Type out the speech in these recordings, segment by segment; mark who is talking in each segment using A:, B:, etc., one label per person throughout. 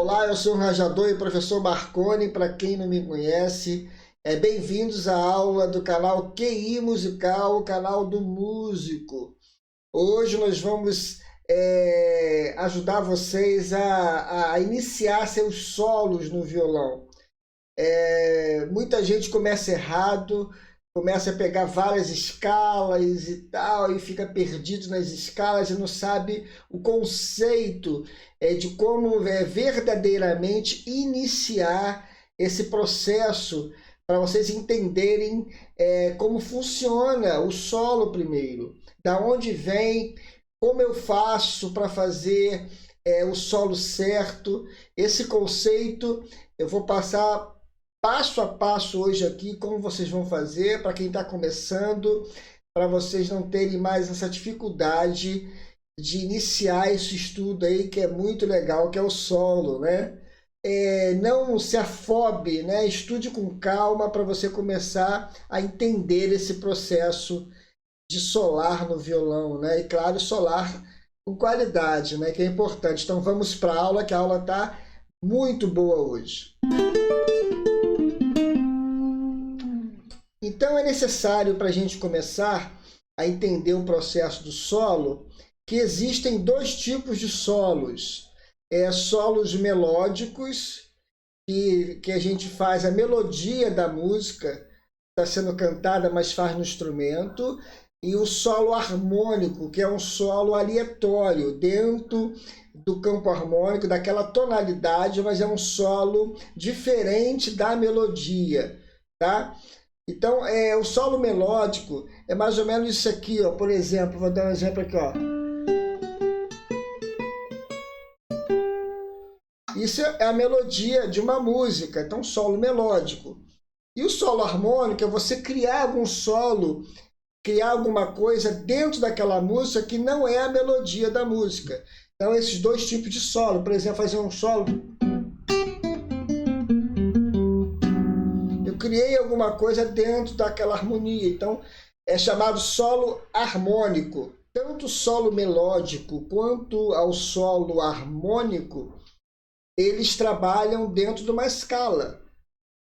A: Olá, eu sou o Rajador e professor Marconi, para quem não me conhece. Bem-vindos à aula do canal QI Musical, o canal do músico. Hoje nós vamos ajudar vocês a iniciar seus solos no violão. Muita gente começa errado, começa a pegar várias escalas e tal, e fica perdido nas escalas e não sabe o conceito de como verdadeiramente iniciar esse processo, para vocês entenderem como funciona o solo primeiro, da onde vem, como eu faço para fazer o solo certo. Esse conceito eu vou passar passo a passo hoje aqui, como vocês vão fazer, para quem está começando, para vocês não terem mais essa dificuldade de iniciar esse estudo aí, que é muito legal, que é o solo, né? Não se afobe, né? Estude com calma para você começar a entender esse processo de solar no violão, né? E claro, solar com qualidade, né? Que é importante. Então vamos para a aula, que a aula está muito boa hoje. Então é necessário, para a gente começar a entender o processo do solo, que existem dois tipos de solos. Solos melódicos, que a gente faz a melodia da música, está sendo cantada, mas faz no instrumento, e o solo harmônico, que é um solo aleatório, dentro do campo harmônico, daquela tonalidade, mas é um solo diferente da melodia, tá? Então, o solo melódico é mais ou menos isso aqui, ó. Por exemplo, vou dar um exemplo aqui, ó. Isso é a melodia de uma música, então solo melódico. E o solo harmônico é você criar algum solo, criar alguma coisa dentro daquela música que não é a melodia da música. Então, esses dois tipos de solo, por exemplo, fazer um solo... criei alguma coisa dentro daquela harmonia, então é chamado solo harmônico. Tanto o solo melódico quanto ao solo harmônico, eles trabalham dentro de uma escala,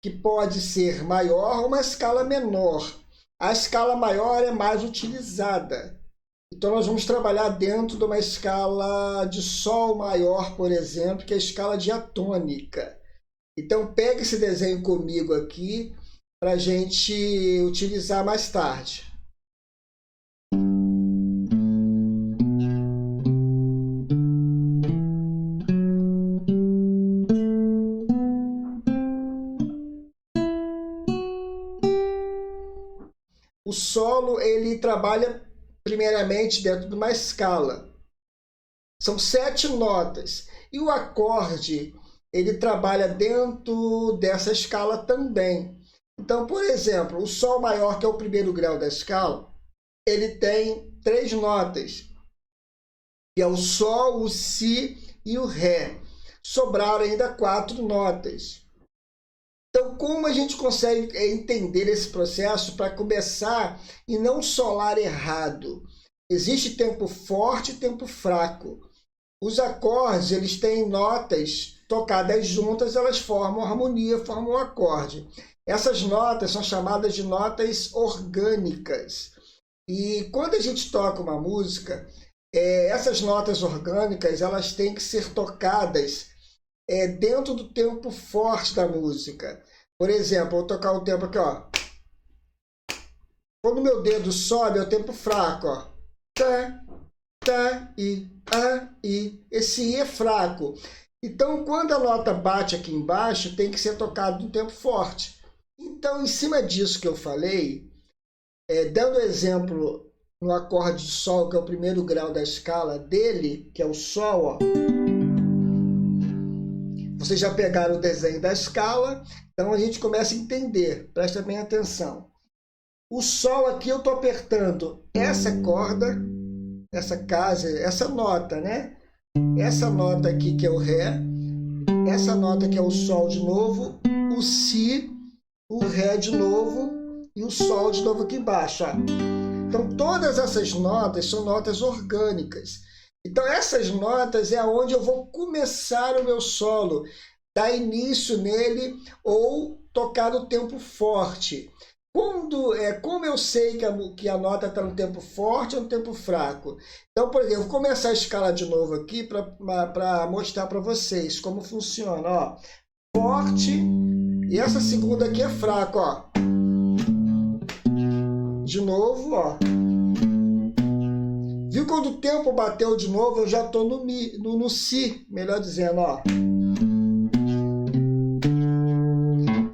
A: que pode ser maior ou uma escala menor. A escala maior é mais utilizada. Então nós vamos trabalhar dentro de uma escala de sol maior, por exemplo, que é a escala diatônica. Então, pega esse desenho comigo aqui para a gente utilizar mais tarde. O solo, ele trabalha primeiramente dentro de uma escala. São 7 notas. E o acorde, ele trabalha dentro dessa escala também. Então, por exemplo, o Sol maior, que é o primeiro grau da escala, ele tem 3 notas, que é o Sol, o Si e o Ré. Sobraram ainda 4 notas. Então, como a gente consegue entender esse processo para começar e não solar errado? Existe tempo forte e tempo fraco. Os acordes, eles têm notas tocadas juntas, elas formam harmonia, formam um acorde. Essas notas são chamadas de notas orgânicas. E quando a gente toca uma música, essas notas orgânicas, elas têm que ser tocadas dentro do tempo forte da música. Por exemplo, eu vou tocar o tempo aqui, ó. Quando o meu dedo sobe, é o tempo fraco, ó. Tá, tá, i, a, i. Esse i é fraco. Então, quando a nota bate aqui embaixo, tem que ser tocado no tempo forte. Então, em cima disso que eu falei, dando exemplo no acorde de Sol, que é o primeiro grau da escala dele, que é o Sol, ó. Vocês já pegaram o desenho da escala, então a gente começa a entender. Presta bem atenção. O Sol aqui eu estou apertando essa corda, essa nota, né? Essa nota aqui que é o Ré, essa nota que é o Sol de novo, o Si, o Ré de novo e o Sol de novo aqui embaixo, ó. Então todas essas notas são notas orgânicas. Então essas notas é onde eu vou começar o meu solo, dar início nele ou tocar no tempo forte. Como eu sei que a nota está no tempo forte ou no tempo fraco? Então, por exemplo, vou começar a escala de novo aqui para mostrar para vocês como funciona. Ó, forte, e essa segunda aqui é fraca. Ó. De novo, ó. Viu quando o tempo bateu de novo, eu já estou no Mi, no Si, melhor dizendo, ó.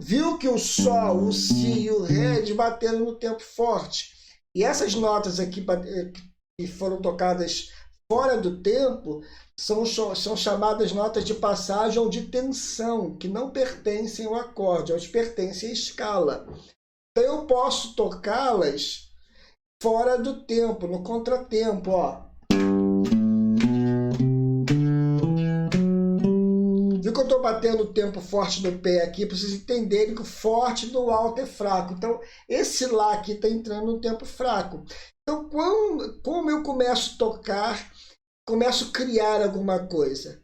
A: Viu que o Sol, o Si e o Ré bateram no tempo forte. E essas notas aqui que foram tocadas fora do tempo são chamadas notas de passagem ou de tensão, que não pertencem ao acorde, elas pertencem à escala. Então eu posso tocá-las fora do tempo, no contratempo, ó. Viu que eu estou batendo o tempo forte do pé aqui, para vocês entenderem que o forte do alto é fraco. Então, esse Lá aqui está entrando no tempo fraco. Então, como eu começo a tocar, começo a criar alguma coisa?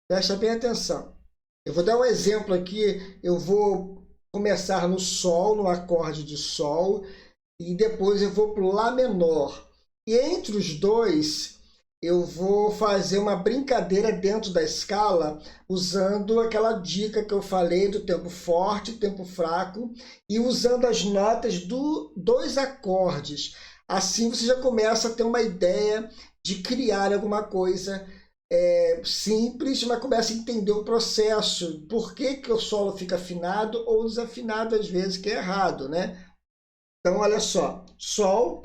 A: Presta bem atenção. Eu vou dar um exemplo aqui, eu vou começar no Sol, no acorde de Sol, e depois eu vou para o Lá menor. E entre os dois, eu vou fazer uma brincadeira dentro da escala, usando aquela dica que eu falei do tempo forte, tempo fraco, e usando as notas dois acordes. Assim você já começa a ter uma ideia de criar alguma coisa simples, mas começa a entender o processo. Por que o solo fica afinado ou desafinado às vezes, que é errado, né? Então, olha só, Sol.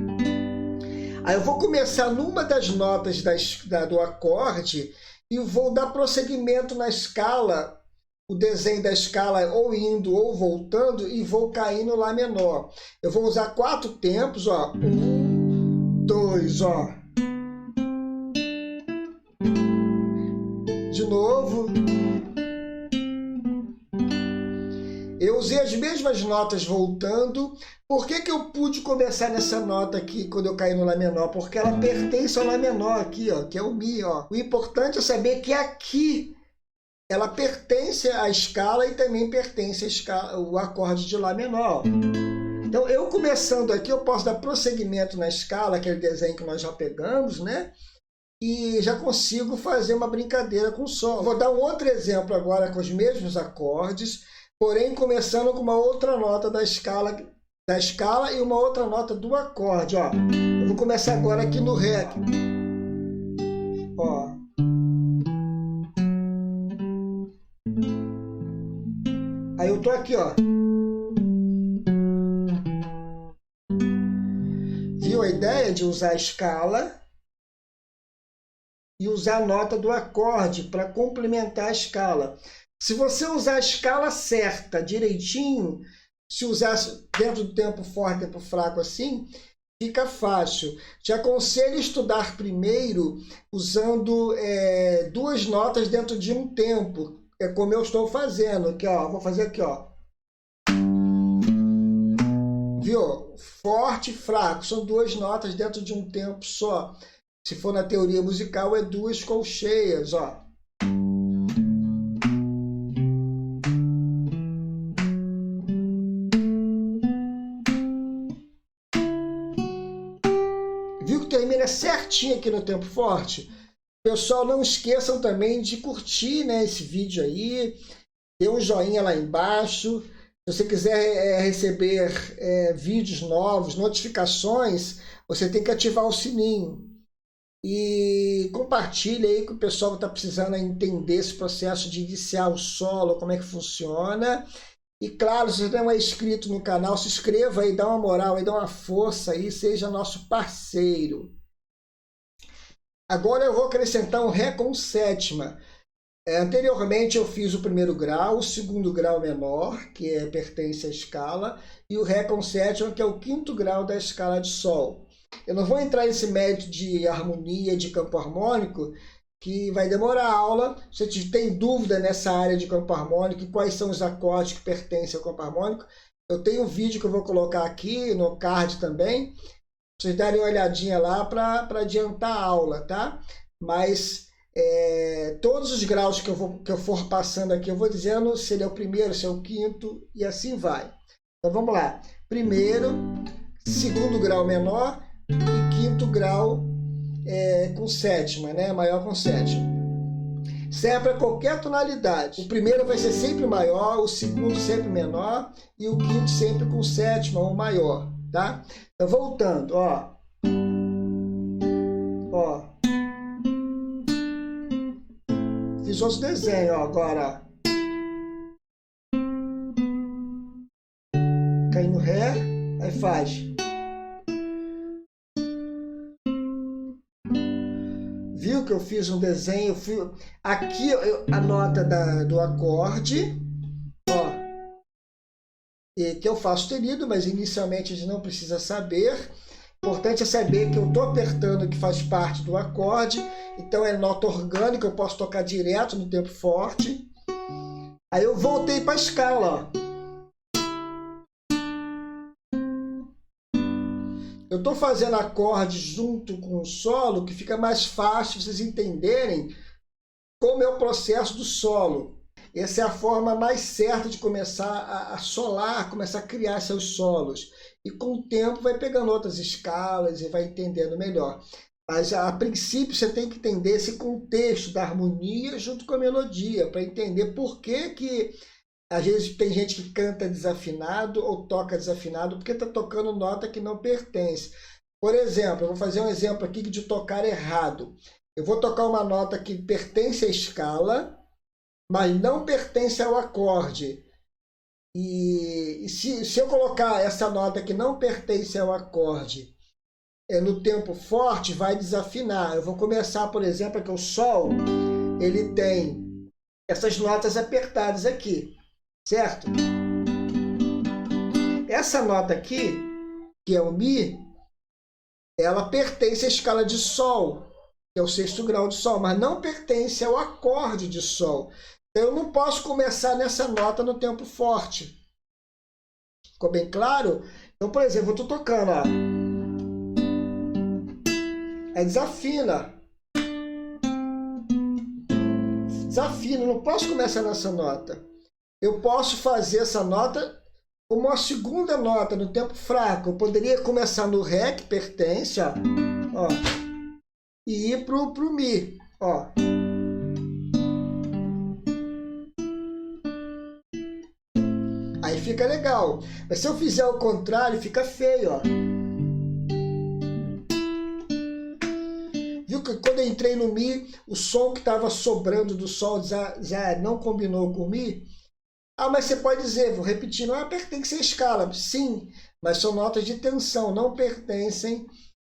A: Aí eu vou começar numa das notas do acorde e vou dar prosseguimento na escala, o desenho da escala ou indo ou voltando, e vou cair no Lá menor. Eu vou usar 4 tempos, ó. 1, 2, ó. De novo. Eu usei as mesmas notas voltando. Por que eu pude começar nessa nota aqui quando eu caí no Lá menor? Porque ela pertence ao Lá menor aqui, ó, que é o Mi, ó. O importante é saber que aqui ela pertence à escala e também pertence ao acorde de Lá menor. Então, eu começando aqui, eu posso dar prosseguimento na escala, aquele desenho que nós já pegamos, né? E já consigo fazer uma brincadeira com o Sol. Vou dar um outro exemplo agora com os mesmos acordes, porém começando com uma outra nota da escala e uma outra nota do acorde, ó. Eu vou começar agora aqui no Ré. Ó. Aí eu tô aqui, ó. Viu a ideia de usar a escala e usar a nota do acorde para complementar a escala? Se você usar a escala certa, direitinho, se usar dentro do tempo forte, tempo fraco assim, fica fácil. Te aconselho estudar primeiro usando 2 notas dentro de um tempo. É como eu estou fazendo aqui, ó. Vou fazer aqui, ó. Viu? Forte e fraco. São 2 notas dentro de um tempo só. Se for na teoria musical, é 2 colcheias, ó. Viu que termina certinho aqui no tempo forte? Pessoal, não esqueçam também de curtir, né, esse vídeo aí, dê um joinha lá embaixo. Se você quiser receber vídeos novos, notificações, você tem que ativar o sininho. E compartilhe aí que o pessoal está precisando entender esse processo de iniciar o solo, como é que funciona. E claro, se você não é inscrito no canal, se inscreva aí, dá uma moral aí, dá uma força aí, seja nosso parceiro. Agora eu vou acrescentar um Ré com sétima. Anteriormente eu fiz o primeiro grau, o segundo grau menor, que pertence à escala, e o Ré com sétima, que é o 5º grau da escala de Sol. Eu não vou entrar nesse mérito de harmonia, de campo harmônico, que vai demorar a aula. Se você tem dúvida nessa área de campo harmônico e quais são os acordes que pertencem ao campo harmônico, eu tenho um vídeo que eu vou colocar aqui no card também, pra vocês darem uma olhadinha lá para adiantar a aula, tá? mas todos os graus que eu for passando aqui, eu vou dizendo se ele é o primeiro, se é o quinto, e assim vai. Então vamos lá. Primeiro, segundo grau menor e quinto grau com sétima, né? Maior com sétima. Serve para qualquer tonalidade. O primeiro vai ser sempre maior, o segundo sempre menor e o quinto sempre com sétima ou maior, tá? Então voltando, ó. Ó. Fiz outro desenho, ó, agora. Cai no Ré, aí faz. Viu que eu fiz um desenho? Aqui a nota do acorde, ó, que eu faço sustenido, mas inicialmente a gente não precisa saber. O importante é saber que eu estou apertando, que faz parte do acorde, então é nota orgânica, eu posso tocar direto no tempo forte. Aí eu voltei para a escala, ó. Eu estou fazendo acordes junto com o solo, que fica mais fácil vocês entenderem como é o processo do solo. Essa é a forma mais certa de começar a solar, começar a criar seus solos. E com o tempo vai pegando outras escalas e vai entendendo melhor. Mas a princípio você tem que entender esse contexto da harmonia junto com a melodia, para entender por que às vezes tem gente que canta desafinado ou toca desafinado porque está tocando nota que não pertence. Por exemplo, eu vou fazer um exemplo aqui de tocar errado. Eu vou tocar uma nota que pertence à escala, mas não pertence ao acorde. E se eu colocar essa nota que não pertence ao acorde no tempo forte, vai desafinar. Eu vou começar, por exemplo, aqui o Sol, ele tem essas notas apertadas aqui. Certo? Essa nota aqui, que é o Mi, ela pertence à escala de Sol, que é o 6º grau de Sol, mas não pertence ao acorde de Sol. Então eu não posso começar nessa nota no tempo forte. Ficou bem claro? Então, por exemplo, eu estou tocando, ó. Aí desafina. Desafina, eu não posso começar nessa nota. Eu posso fazer essa nota como uma segunda nota no tempo fraco. Eu poderia começar no Ré, que pertence, ó, e ir pro Mi, ó. Aí fica legal. Mas se eu fizer o contrário, fica feio, ó. Viu que quando eu entrei no Mi, o som que estava sobrando do Sol já não combinou com o Mi? Ah, mas você pode dizer, vou repetir, não pertence à escala. Sim, mas são notas de tensão, não pertencem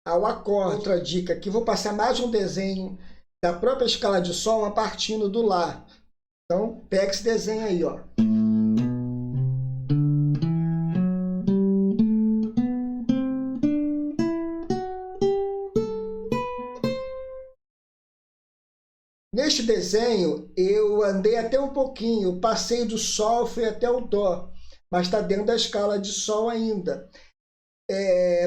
A: ao acorde. Outra dica aqui, vou passar mais um desenho da própria escala de Sol, uma partindo do Lá. Então, pega esse desenho aí, ó. Neste desenho, eu andei até um pouquinho, passei do Sol, fui até o Dó, mas está dentro da escala de Sol ainda.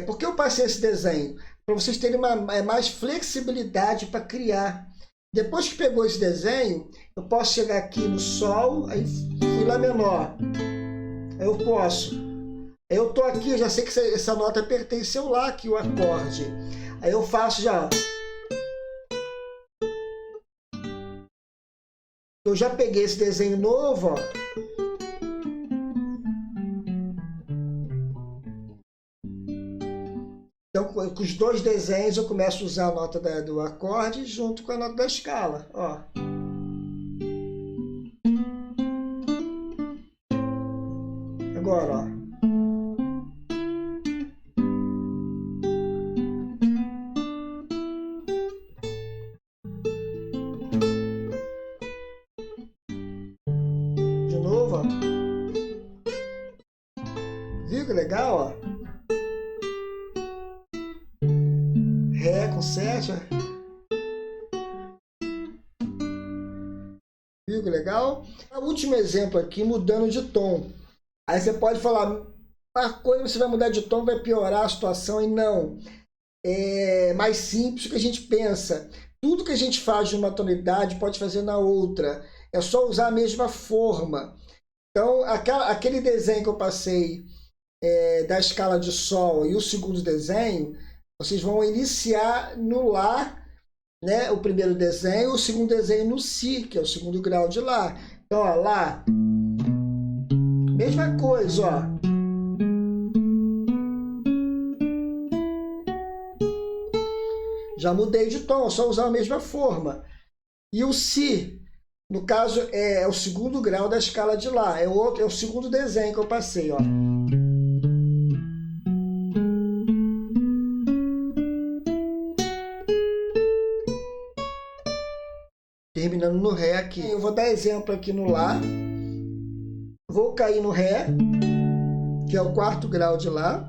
A: Por que eu passei esse desenho? Para vocês terem mais flexibilidade para criar. Depois que pegou esse desenho, eu posso chegar aqui no Sol, aí fui Lá menor. Aí eu posso. Aí eu estou aqui, eu já sei que essa nota pertence ao Lá, aqui o acorde. Aí eu faço já... Eu já peguei esse desenho novo, ó. Então, com os dois desenhos, eu começo a usar a nota do acorde junto com a nota da escala, ó. Agora, ó. De novo, ó. Viu que legal, ó? Ré com 7, ó. Viu que legal? O último exemplo aqui, mudando de tom. Aí você pode falar, quando você vai mudar de tom, vai piorar a situação. E não. É mais simples do que a gente pensa. Tudo que a gente faz numa tonalidade pode fazer na outra. É só usar a mesma forma. Então, aquele desenho que eu passei da escala de Sol e o segundo desenho, vocês vão iniciar no Lá, né? O primeiro desenho, o segundo desenho no Si, que é o segundo grau de Lá. Então, ó, Lá, mesma coisa, ó. Já mudei de tom, só usar a mesma forma. E o Si, no caso, é o segundo grau da escala de Lá. É o segundo desenho que eu passei, ó. Terminando no Ré aqui. Eu vou dar exemplo aqui no Lá. Vou cair no Ré, que é o quarto grau de Lá.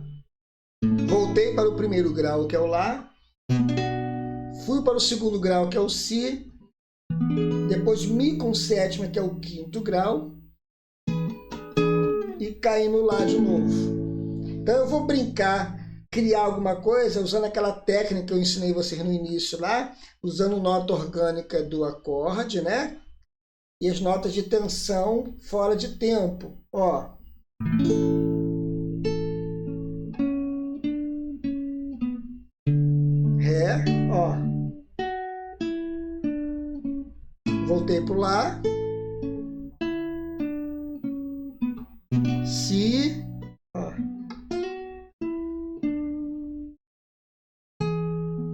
A: Voltei para o primeiro grau, que é o Lá. Fui para o segundo grau, que é o Si. Depois Mi com sétima, que é o quinto grau. E caí no Lá de novo. Então eu vou brincar, criar alguma coisa usando aquela técnica que eu ensinei vocês no início lá, usando nota orgânica do acorde, né? E as notas de tensão fora de tempo. Ó. Ré, ó. Voltei pro Lá. Si, ó.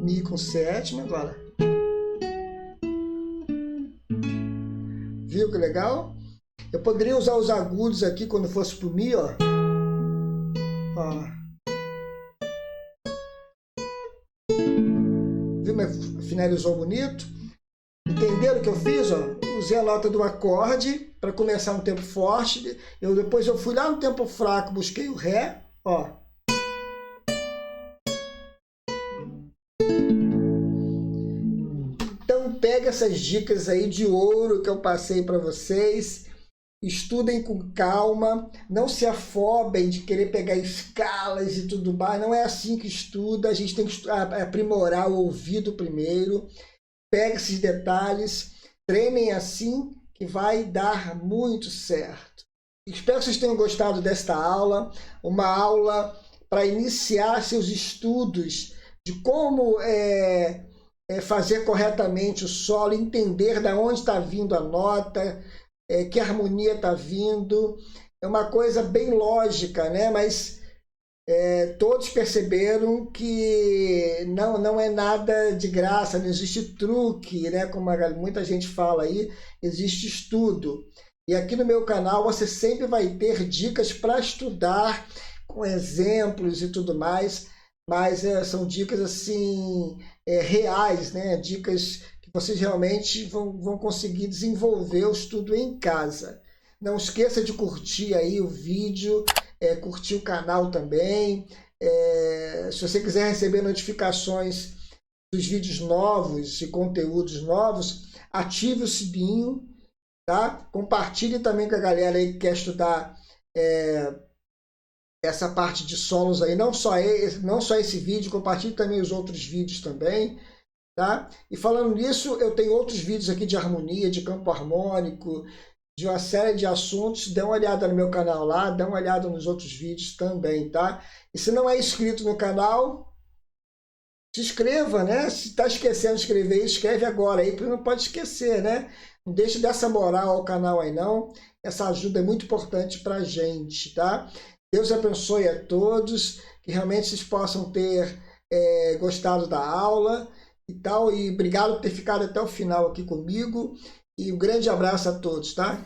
A: Mi com sétima agora. Viu que legal? Eu poderia usar os agudos aqui quando fosse pro Mi, ó. Ó. Viu como finalizou bonito? Entenderam o que eu fiz? Ó? Usei a nota do acorde para começar no tempo forte. Depois eu fui lá no tempo fraco, busquei o Ré. Ó. Então pega essas dicas aí de ouro que eu passei para vocês. Estudem com calma, não se afobem de querer pegar escalas e tudo mais. Não é assim que estuda, a gente tem que aprimorar o ouvido primeiro. Pega esses detalhes, treinem assim que vai dar muito certo. Espero que vocês tenham gostado desta aula, uma aula para iniciar seus estudos de como fazer corretamente o solo, entender de onde está vindo a nota, que harmonia está vindo. É uma coisa bem lógica, né? Mas todos perceberam que não é nada de graça, não existe truque, né? Como muita gente fala aí, existe estudo. E aqui no meu canal você sempre vai ter dicas para estudar, com exemplos e tudo mais, mas são dicas assim reais, né? Dicas que vocês realmente vão conseguir desenvolver o estudo em casa. Não esqueça de curtir aí o vídeo, curtir o canal também. Se você quiser receber notificações dos vídeos novos e conteúdos novos, ative o sininho, tá? Compartilhe também com a galera aí que quer estudar essa parte de solos aí, não só esse vídeo, compartilhe também os outros vídeos também, tá? E falando nisso, eu tenho outros vídeos aqui de harmonia, de campo harmônico, de uma série de assuntos. Dá uma olhada no meu canal lá, dá uma olhada nos outros vídeos também, tá? E se não é inscrito no canal, se inscreva, né? Se está esquecendo de inscrever, escreve agora aí, porque não pode esquecer, né? Não deixe dessa moral ao canal aí não. Essa ajuda é muito importante pra gente, tá? Deus abençoe a todos, que realmente vocês possam ter gostado da aula e tal. E obrigado por ter ficado até o final aqui comigo. E um grande abraço a todos, tá?